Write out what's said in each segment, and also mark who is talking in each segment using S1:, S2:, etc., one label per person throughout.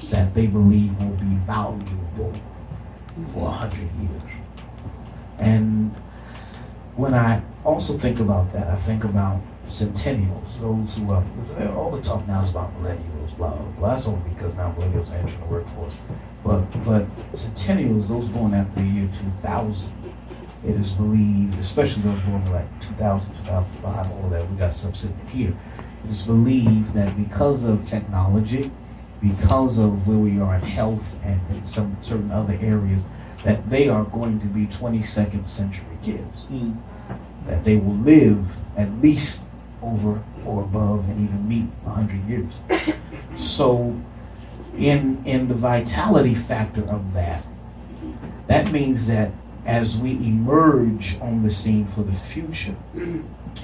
S1: that they believe will be valuable for 100 years. And when I also think about that, I think about centennials, those who are, all the talk now is about millennials, blah, blah, blah. That's only because now millennials are entering the workforce. But centennials, those born after the year 2000, it is believed, especially those born like 2000, 2005, all that, we got some sitting here, it is believed that because of technology, because of where we are in health and in some certain other areas, that they are going to be 22nd century kids. That they will live at least over or above and even meet 100 years. So in the vitality factor of that, that means that as we emerge on the scene for the future,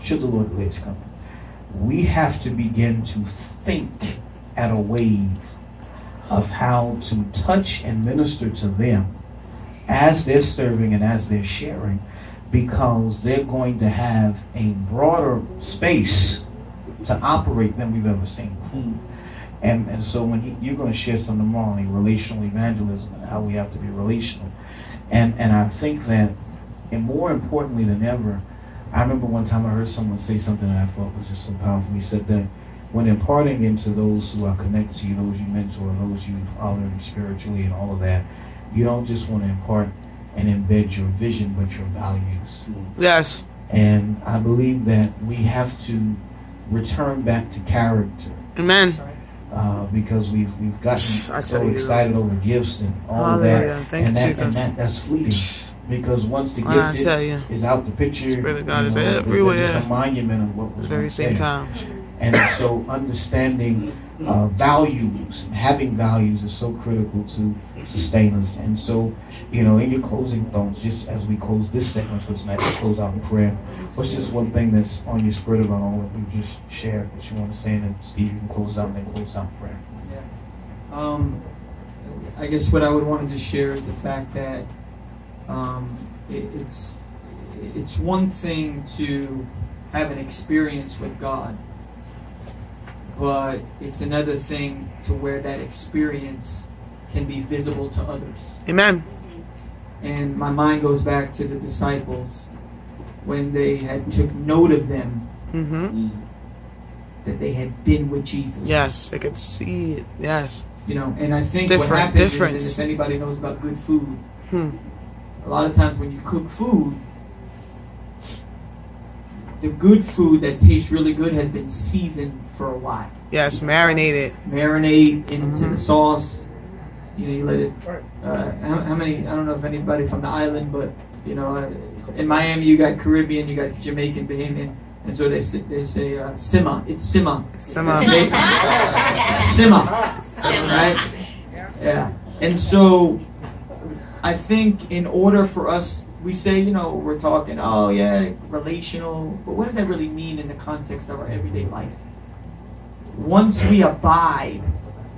S1: should the Lord please come, we have to begin to think at a wave of how to touch and minister to them as they're serving and as they're sharing, because they're going to have a broader space to operate than we've ever seen before. And so when you're going to share some tomorrow on relational evangelism and how we have to be relational. And I think that, and more importantly than ever, I remember one time I heard someone say something that I thought was just so powerful. He said that when imparting into those who are connected to you, those you mentor, those you follow spiritually and all of that, you don't just want to impart and embed your vision, but your values.
S2: Yes.
S1: And I believe that we have to return back to character.
S2: Amen.
S1: Because we've gotten so excited over gifts and all of that.
S2: Thank you, Jesus.
S1: And that's fleeting. Because once the gift is out the picture,
S2: Spirit of God is everywhere.
S1: There's just a monument of what was
S2: at the very same time.
S1: And so understanding values, having values is so critical to sustain us. And so, in your closing thoughts, just as we close this segment for tonight, we close out in prayer, what's just one thing that's on your spirit about all that we've just shared that you want to say? And then Steve, you can close out and then close out in prayer.
S3: Yeah. I guess what I would want to just share is the fact that it's one thing to have an experience with God, but it's another thing to where that experience can be visible to others.
S2: Amen.
S3: And my mind goes back to the disciples when they had took note of them, that they had been with Jesus.
S2: Yes, they could see it. Yes.
S3: And I think what happens is, if anybody knows about good food, a lot of times when you cook food, the good food that tastes really good has been seasoned for a while.
S2: Yes, marinated.
S3: Marinate into the sauce. You let it. How many? I don't know if anybody from the island, but in Miami you got Caribbean, you got Jamaican, Bahamian, and so they say simmer. It's simmer.
S2: Simmer.
S3: Simmer. Right? Yeah. And so I think in order for us, we say, we're talking, oh yeah, relational, but what does that really mean in the context of our everyday life? Once we abide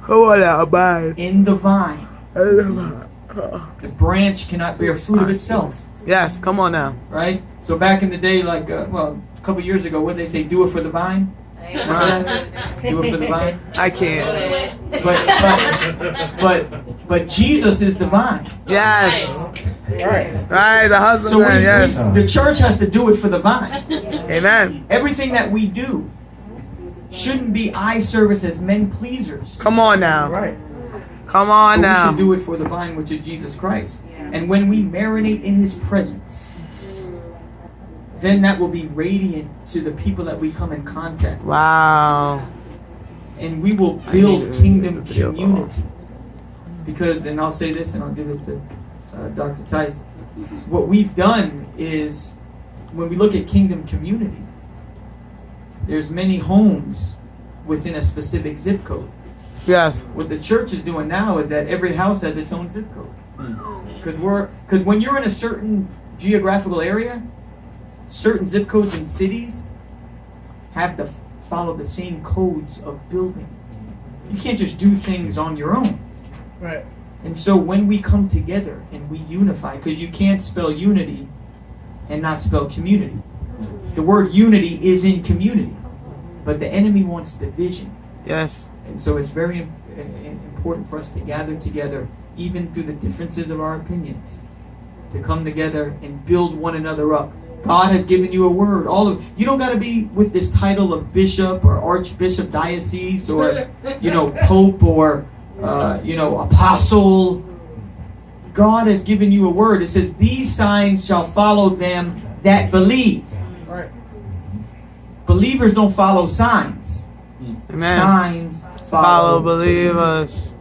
S3: in the vine, the branch cannot bear fruit of itself.
S2: Yes, come on now.
S3: Right? So back in the day, like, a couple years ago, what did they say? Do it for the vine? Do it for the vine?
S2: I can't.
S3: But Jesus is the vine.
S2: Yes. Right, the husband.
S3: So
S2: yes.
S3: The church has to do it for the vine.
S2: Amen.
S3: Everything that we do shouldn't be eye service as men pleasers.
S2: Come on now.
S3: Right.
S2: Come on now.
S3: We should do it for the vine, which is Jesus Christ. And when we marinate in His presence, then that will be radiant to the people that we come in contact with.
S2: Wow.
S3: And we will build kingdom community. Because, and I'll say this and I'll give it to Dr. Tice, what we've done is, when we look at kingdom community, there's many homes within a specific zip code.
S2: Yes.
S3: What the church is doing now is that every house has its own zip code. Because when you're in a certain geographical area, certain zip codes in cities have to follow the same codes of building. You can't just do things on your own.
S4: Right.
S3: And so when we come together and we unify, because you can't spell unity and not spell community. The word unity is in community, but the enemy wants division.
S2: Yes.
S3: And so it's very important important for us to gather together, even through the differences of our opinions, to come together and build one another up. God has given you a word. You don't got to be with this title of bishop or archbishop, diocese, or pope, or apostle. God has given you a word. It says, "These signs shall follow them that believe."
S4: Right.
S3: Believers don't follow signs.
S2: Amen.
S3: Signs
S2: Follow
S3: follow
S2: believers.